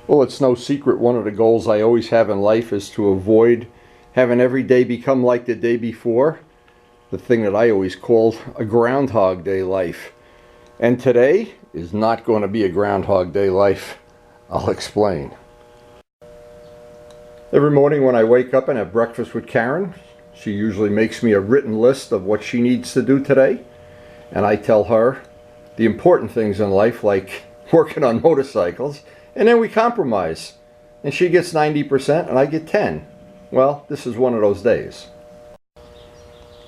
Well, it's no secret one of the goals I always have in life is to avoid having every day become like the day before. The thing that I always called a Groundhog Day life. And today is not going to be a Groundhog Day life. I'll explain. Every morning when I wake up and have breakfast with Karen, she usually makes me a written list of what she needs to do today. And I tell her the important things in life, like working on motorcycles. And then we compromise. And she gets 90% and I get 10. Well, this is one of those days.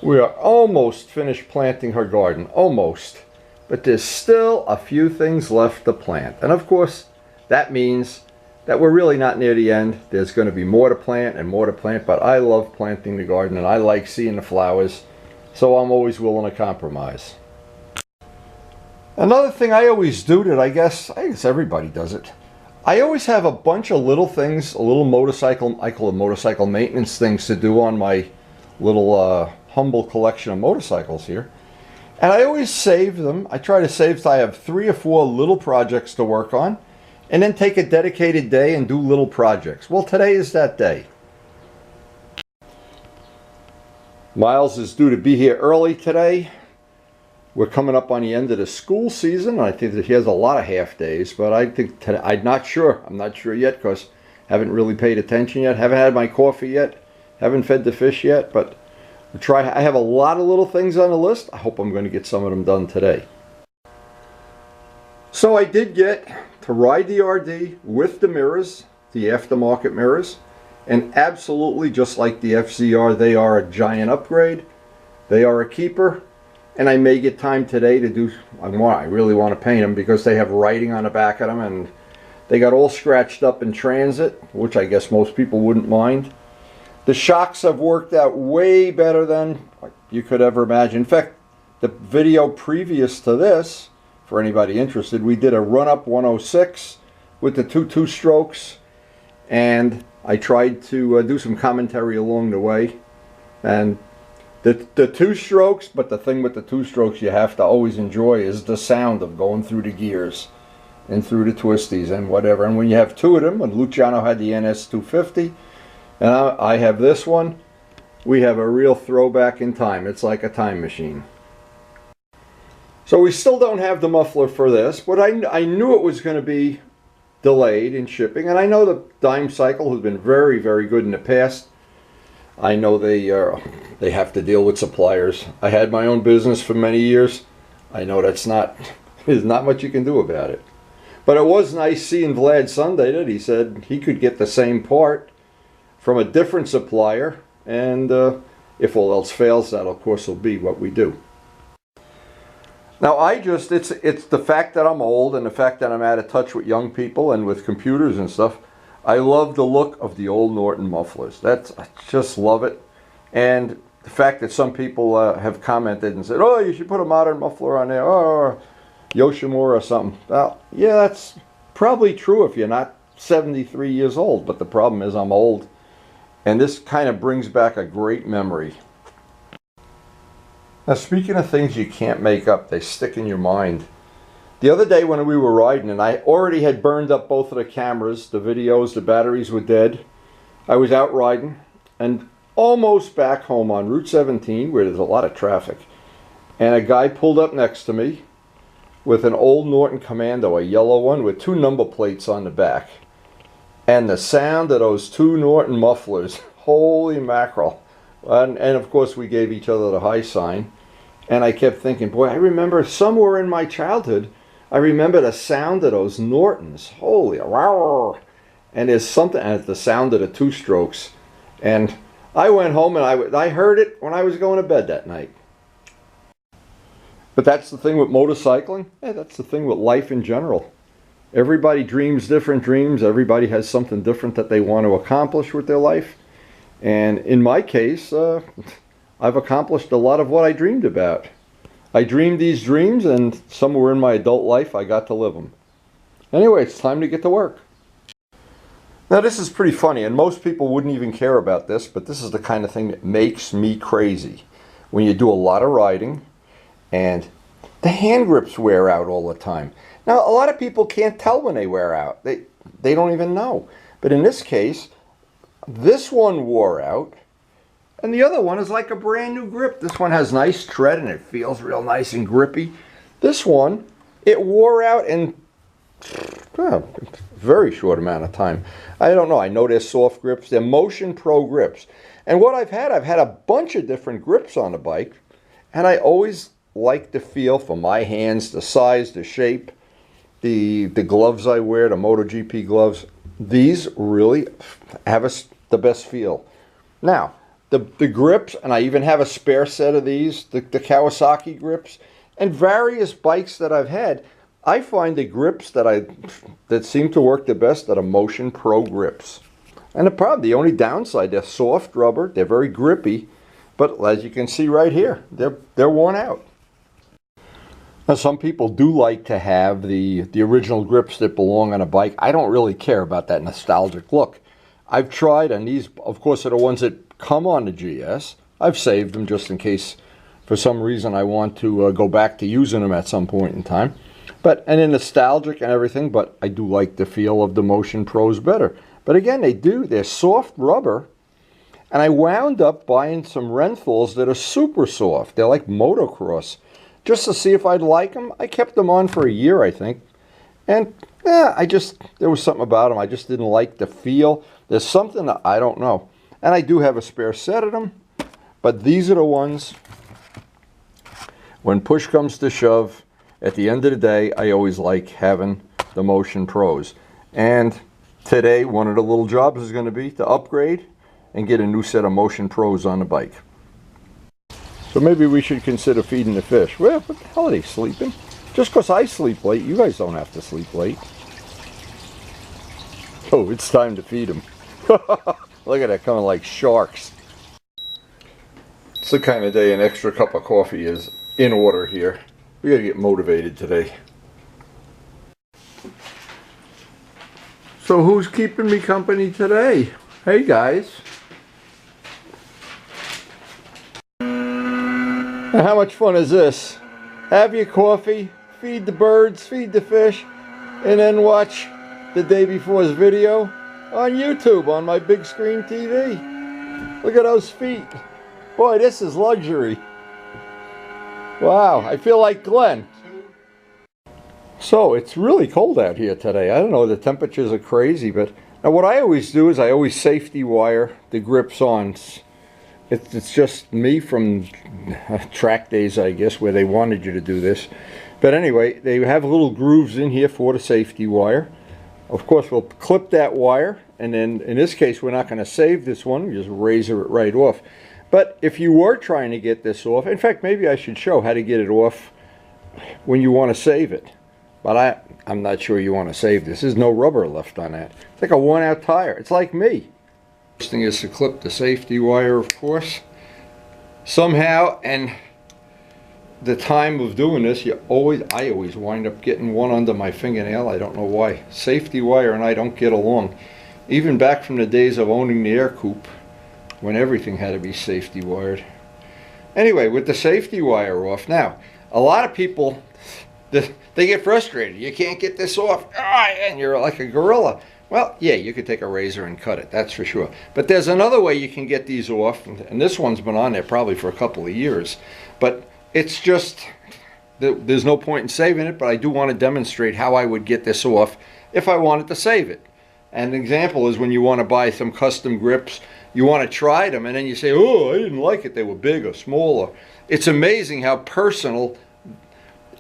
We are almost finished planting her garden. Almost. But there's still a few things left to plant. And of course, that means that we're really not near the end. There's going to be more to plant and more to plant. But I love planting the garden and I like seeing the flowers. So I'm always willing to compromise. Another thing I always do that I guess everybody does it. I always have a bunch of little things, a little motorcycle, I call it motorcycle maintenance things to do on my little humble collection of motorcycles here. And I always save them. I try to save so I have 3 or 4 little projects to work on and then take a dedicated day and do little projects. Well, today is that day. Miles is due to be here early today. We're coming up on the end of the school season. I think that he has a lot of half days, but I think today, I'm not sure yet because I haven't really paid attention yet. Haven't had my coffee yet. Haven't fed the fish yet, but we'll try. I have a lot of little things on the list. I hope I'm going to get some of them done today. So I did get to ride the RD with the mirrors, the aftermarket mirrors, and absolutely just like the FZR, they are a giant upgrade. They are a keeper. And I may get time today to do, I really want to paint them because they have writing on the back of them and they got all scratched up in transit, which I guess most people wouldn't mind. The shocks have worked out way better than you could ever imagine. In fact, the video previous to this, for anybody interested, we did a run-up 106 with the two strokes and I tried to do some commentary along the way. And the 2 strokes, but the thing with the 2 strokes you have to always enjoy is the sound of going through the gears and through the twisties and whatever. And when you have 2 of them, and Luciano had the NS 250 and I have this one, we have a real throwback in time. It's like a time machine. So we still don't have the muffler for this, but I knew it was going to be delayed in shipping, and I know the Dime Cycle has been very, very good in the past. I know they have to deal with suppliers. I had my own business for many years. I know there's not much you can do about it. But it was nice seeing Vlad Sunday that he said he could get the same part from a different supplier, and if all else fails, that of course will be what we do. Now it's the fact that I'm old and the fact that I'm out of touch with young people and with computers and stuff. I love the look of the old Norton mufflers. I just love it. And the fact that some people have commented and said, oh, you should put a modern muffler on there, or Yoshimura or something. Well, yeah, that's probably true if you're not 73 years old. But the problem is I'm old. And this kind of brings back a great memory. Now, speaking of things you can't make up, they stick in your mind. The other day when we were riding, and I already had burned up both of the cameras, the videos, the batteries were dead. I was out riding and almost back home on Route 17 where there's a lot of traffic. And a guy pulled up next to me with an old Norton Commando, a yellow one with 2 number plates on the back. And the sound of those 2 Norton mufflers, holy mackerel. And of course we gave each other the high sign. And I kept thinking, boy, I remember somewhere in my childhood, I remember the sound of those Nortons. Holy, wow. And there's something at the sound of the 2 strokes. And I went home and I heard it when I was going to bed that night. But that's the thing with motorcycling. Yeah, that's the thing with life in general. Everybody dreams different dreams. Everybody has something different that they want to accomplish with their life. And in my case, I've accomplished a lot of what I dreamed about. I dreamed these dreams, and somewhere in my adult life, I got to live them. Anyway, it's time to get to work. Now, this is pretty funny, and most people wouldn't even care about this, but this is the kind of thing that makes me crazy. When you do a lot of riding, and the hand grips wear out all the time. Now, a lot of people can't tell when they wear out. they don't even know. But in this case, this one wore out, and the other one is like a brand new grip. This one has nice tread and it feels real nice and grippy. This one, it wore out in a very short amount of time. I don't know. I know they're soft grips. They're Motion Pro grips. And what I've had a bunch of different grips on the bike, and I always like the feel for my hands, the size, the shape, the gloves I wear, the MotoGP gloves. These really have the best feel. Now, the grips, and I even have a spare set of these, the Kawasaki grips, and various bikes that I've had, I find the grips that seem to work the best are the Motion Pro grips. And the only downside, they're soft rubber, they're very grippy, but as you can see right here, they're worn out. Now, some people do like to have the original grips that belong on a bike. I don't really care about that nostalgic look. I've tried, and these, of course, are the ones that come on the GS. I've saved them just in case, for some reason, I want to go back to using them at some point in time. And they're nostalgic and everything, but I do like the feel of the Motion Pros better. But again, they're soft rubber, and I wound up buying some Renthals that are super soft. They're like motocross. Just to see if I'd like them. I kept them on for a year, I think. And there was something about them. I just didn't like the feel. There's something that I don't know. And I do have a spare set of them. But these are the ones, when push comes to shove, at the end of the day, I always like having the Motion Pros. And today, one of the little jobs is going to be to upgrade and get a new set of Motion Pros on the bike. So maybe we should consider feeding the fish. Well, what the hell are they sleeping? Just because I sleep late, you guys don't have to sleep late. Oh, it's time to feed them. Look at that, coming like sharks. It's the kind of day an extra cup of coffee is in order here. We gotta get motivated today. So who's keeping me company today? Hey guys. Now, how much fun is this? Have your coffee, feed the birds, feed the fish, and then watch the day before's video on YouTube on my big screen TV. Look at those feet. Boy, this is luxury. Wow, I feel like Glenn. So it's really cold out here today. I don't know, the temperatures are crazy, but now what I always do is I always safety wire the grips on. It's just me from track days, I guess, where they wanted you to do this. But anyway, they have little grooves in here for the safety wire. Of course, we'll clip that wire, and then in this case, we're not going to save this one. We just razor it right off. But if you were trying to get this off, in fact, maybe I should show how to get it off when you want to save it. But I'm not sure you want to save this. There's no rubber left on that. It's like a worn-out tire. It's like me. First thing is to clip the safety wire, of course. Somehow, and the time of doing this, I always wind up getting one under my fingernail. I don't know why. Safety wire and I don't get along. Even back from the days of owning the air coupe, when everything had to be safety wired. Anyway, with the safety wire off, now, a lot of people, they get frustrated. You can't get this off, and you're like a gorilla. Well, yeah, you could take a razor and cut it, that's for sure. But there's another way you can get these off, and this one's been on there probably for a couple of years. But it's just, there's no point in saving it, but I do want to demonstrate how I would get this off if I wanted to save it. And an example is when you want to buy some custom grips, you want to try them, and then you say, oh, I didn't like it, they were big or small. It's amazing how personal.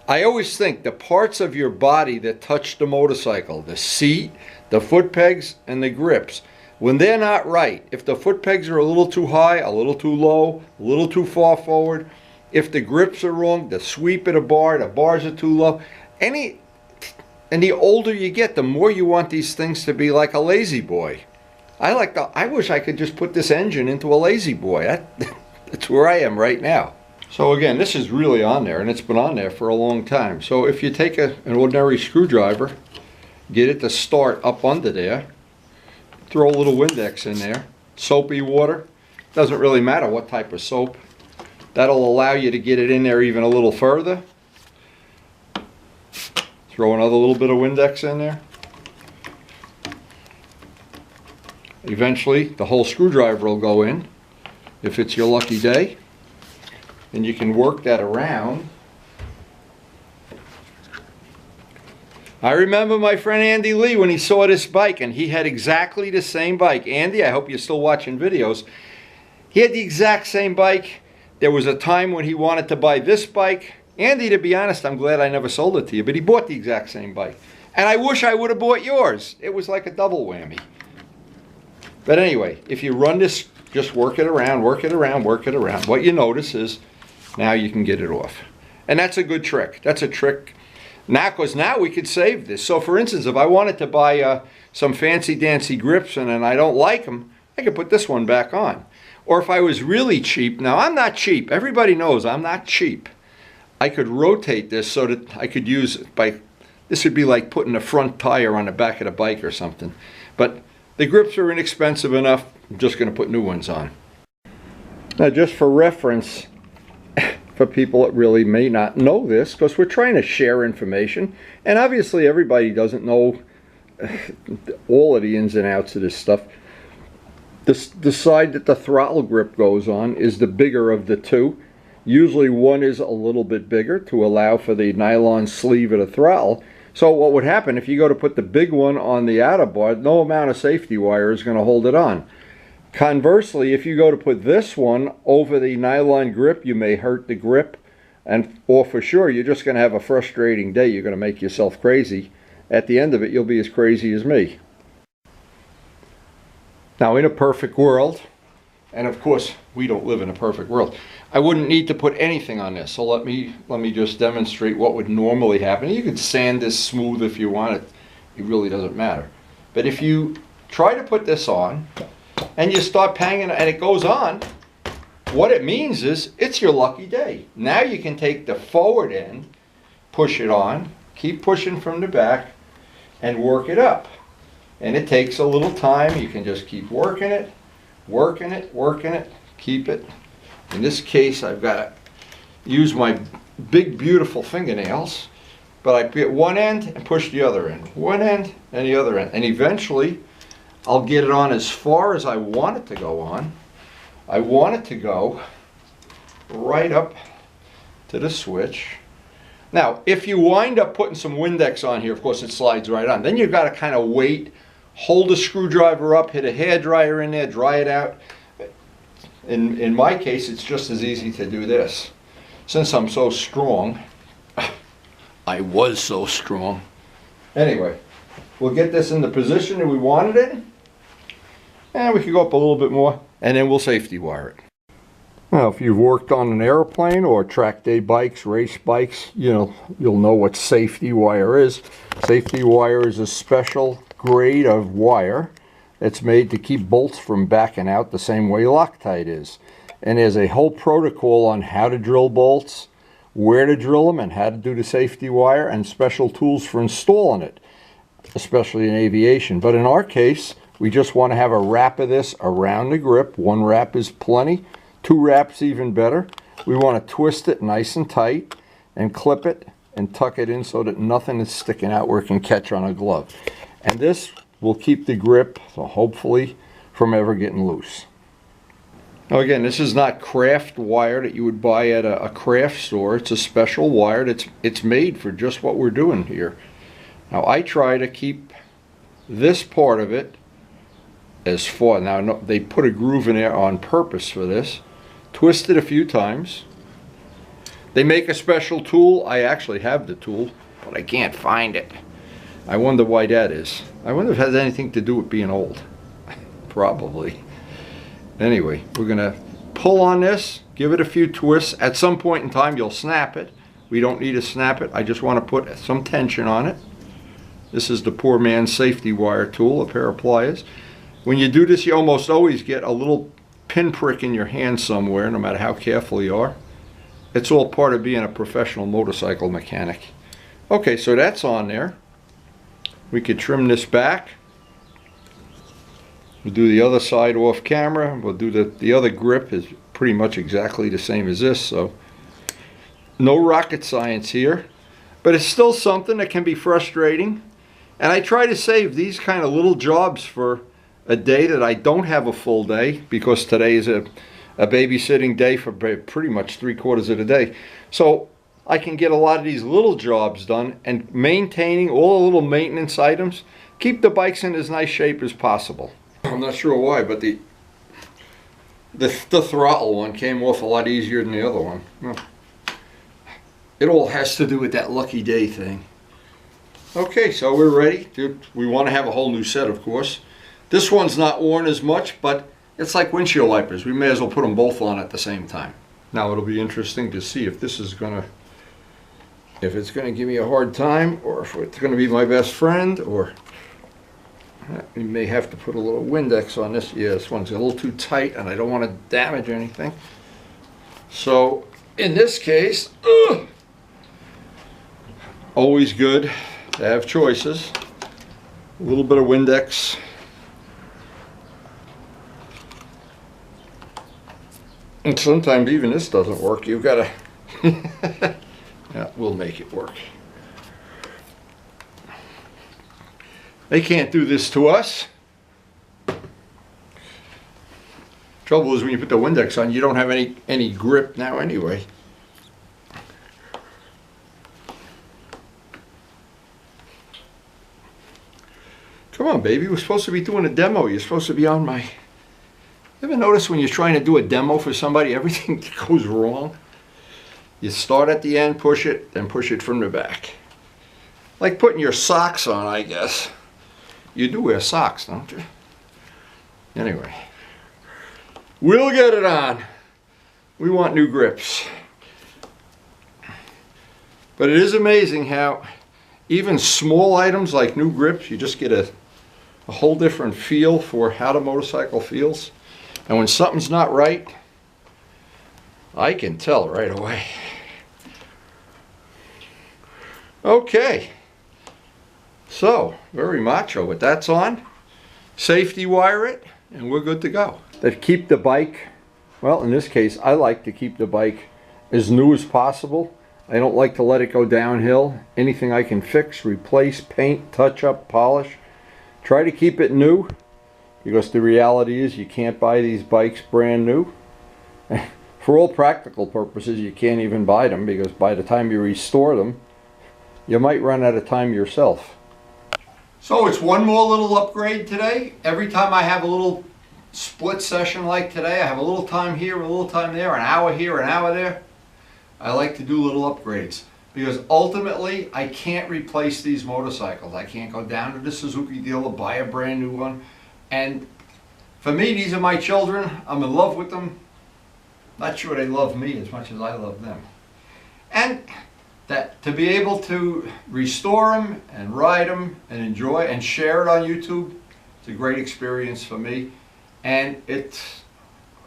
I always think the parts of your body that touch the motorcycle, the seat, the foot pegs, and the grips, when they're not right, if the foot pegs are a little too high, a little too low, a little too far forward, if the grips are wrong, the sweep of the bars are too low, and the older you get, the more you want these things to be like a lazy boy. I wish I could just put this engine into a lazy boy. That's where I am right now. So again, this is really on there, and it's been on there for a long time. So if you take an ordinary screwdriver, get it to start up under there, throw a little Windex in there, soapy water, doesn't really matter what type of soap. That'll allow you to get it in there even a little further. Throw another little bit of Windex in there. Eventually the whole screwdriver will go in if it's your lucky day, and you can work that around. I remember my friend Andy Lee when he saw this bike, and he had exactly the same bike. Andy, I hope you're still watching videos. He had the exact same bike. There was a time when he wanted to buy this bike. Andy, to be honest, I'm glad I never sold it to you, but he bought the exact same bike. And I wish I would have bought yours. It was like a double whammy. But anyway, if you run this, just work it around, work it around, work it around. What you notice is now you can get it off. And that's a good trick. That's a trick. Now, because now we could save this. So for instance, if I wanted to buy some fancy dancy grips and I don't like them, I could put this one back on. Or if I was really cheap, now I'm not cheap. Everybody knows I'm not cheap. I could rotate this so that I could use it by, this would be like putting a front tire on the back of the bike or something. But the grips are inexpensive enough, I'm just going to put new ones on. Now just for reference, for people that really may not know this, because we're trying to share information, and obviously everybody doesn't know all of the ins and outs of this stuff. The side that the throttle grip goes on is the bigger of the two. Usually one is a little bit bigger to allow for the nylon sleeve of the throttle. So what would happen if you go to put the big one on the outer bar, no amount of safety wire is going to hold it on. Conversely, if you go to put this one over the nylon grip, you may hurt the grip, or for sure you're just going to have a frustrating day. You're going to make yourself crazy. At the end of it, you'll be as crazy as me. Now, in a perfect world, and of course we don't live in a perfect world, I wouldn't need to put anything on this. So let me just demonstrate what would normally happen. You could sand this smooth if you want it. It really doesn't matter. But if you try to put this on, and you start hanging and it goes on, what it means is it's your lucky day. Now you can take the forward end, push it on, keep pushing from the back, and work it up. And it takes a little time. You can just keep working it, working it, working it, keep it. In this case, I've got to use my big, beautiful fingernails, but I get one end and push the other end, one end and the other end, and eventually I'll get it on as far as I want it to go on. I want it to go right up to the switch. Now, if you wind up putting some Windex on here, of course it slides right on. Then you've got to kind of wait, hold the screwdriver up, hit a hairdryer in there, dry it out. In my case, it's just as easy to do this. Since I'm so strong, I was so strong. Anyway, we'll get this in the position that we want it in. And we can go up a little bit more, and then we'll safety wire it. Now, if you've worked on an airplane or track day bikes, race bikes, you'll know what safety wire is. Safety wire is a special grade of wire that's made to keep bolts from backing out the same way Loctite is. And there's a whole protocol on how to drill bolts, where to drill them, and how to do the safety wire, and special tools for installing it, especially in aviation. But in our case, we just want to have a wrap of this around the grip. One wrap is plenty. 2 wraps even better. We want to twist it nice and tight and clip it and tuck it in so that nothing is sticking out where it can catch on a glove. And this will keep the grip, so hopefully, from ever getting loose. Now again, this is not craft wire that you would buy at a craft store. It's a special wire it's made for just what we're doing here. Now I try to keep this part of it as far. Now no, they put a groove in there on purpose for this. Twist it a few times. They make a special tool. I actually have the tool, but I can't find it. I wonder why that is. I wonder if it has anything to do with being old. Probably. Anyway, we're gonna pull on this, give it a few twists. At some point in time you'll snap it. We don't need to snap it. I just want to put some tension on it. This is the poor man's safety wire tool, a pair of pliers. When you do this, you almost always get a little pinprick in your hand somewhere, no matter how careful you are. It's all part of being a professional motorcycle mechanic. Okay, so that's on there. We could trim this back. We'll do the other side off camera. We'll do the other grip is pretty much exactly the same as this, so no rocket science here. But it's still something that can be frustrating. And I try to save these kind of little jobs for a day that I don't have a full day, because today is a babysitting day for pretty much 3/4 of the day. So I can get a lot of these little jobs done, and maintaining all the little maintenance items, keep the bikes in as nice shape as possible. I'm not sure why, but the throttle one came off a lot easier than the other one. Well, it all has to do with that lucky day thing. Okay, so we're ready. We want to have a whole new set, of course. This one's not worn as much, but it's like windshield wipers. We may as well put them both on at the same time. Now it'll be interesting to see if this is gonna, if it's gonna give me a hard time, or if it's gonna be my best friend, or we may have to put a little Windex on this. Yeah, this one's a little too tight, and I don't want to damage anything. So in this case, always good to have choices. A little bit of Windex. And sometimes even this doesn't work. You've got to, yeah, we'll make it work. They can't do this to us. Trouble is when you put the Windex on, you don't have any grip now anyway. Come on, baby, we're supposed to be doing a demo. You're supposed to be on my... You ever notice when you're trying to do a demo for somebody, everything goes wrong? You start at the end, push it, then push it from the back. Like putting your socks on, I guess. You do wear socks, don't you? Anyway, we'll get it on. We want new grips. But it is amazing how even small items like new grips, you just get a whole different feel for how the motorcycle feels. And when something's not right, I can tell right away. Okay. So, very macho, but that's on. Safety wire it, and we're good to go. That keep the bike, well, in this case, I like to keep the bike as new as possible. I don't like to let it go downhill. Anything I can fix, replace, paint, touch up, polish. Try to keep it new, because the reality is you can't buy these bikes brand new. For all practical purposes, you can't even buy them, because by the time you restore them, you might run out of time yourself. So it's one more little upgrade today. Every time I have a little split session like today, I have a little time here, a little time there, an hour here, an hour there. I like to do little upgrades, because ultimately I can't replace these motorcycles. I can't go down to the Suzuki dealer, buy a brand new one. And for me, these are my children. I'm in love with them. Not sure they love me as much as I love them. And that to be able to restore them and ride them and enjoy and share it on YouTube, it's a great experience for me. And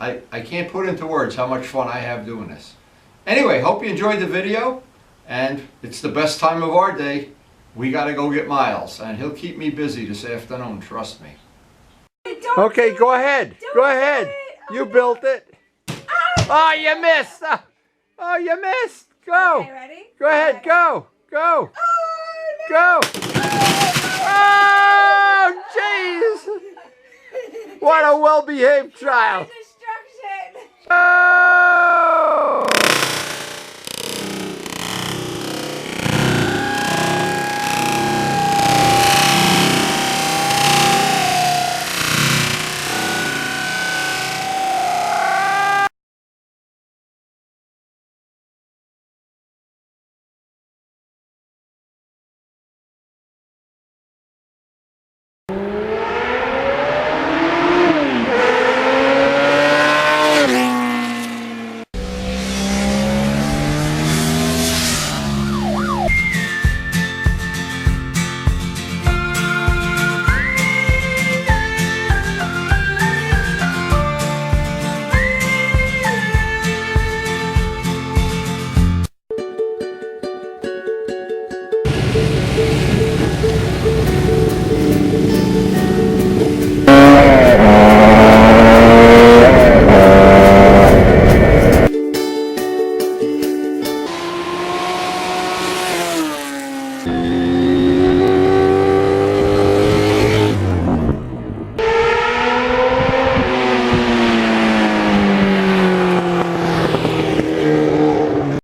I can't put into words how much fun I have doing this. Anyway, hope you enjoyed the video, and it's the best time of our day. We got to go get Miles, and he'll keep me busy this afternoon, trust me. Okay, go ahead. Go ahead. You built it. Oh, you missed. Oh, you missed. Go. Okay, ready? Go ahead. Go. Go. Oh, no. Go. Oh, jeez. What a well-behaved child. Destruction.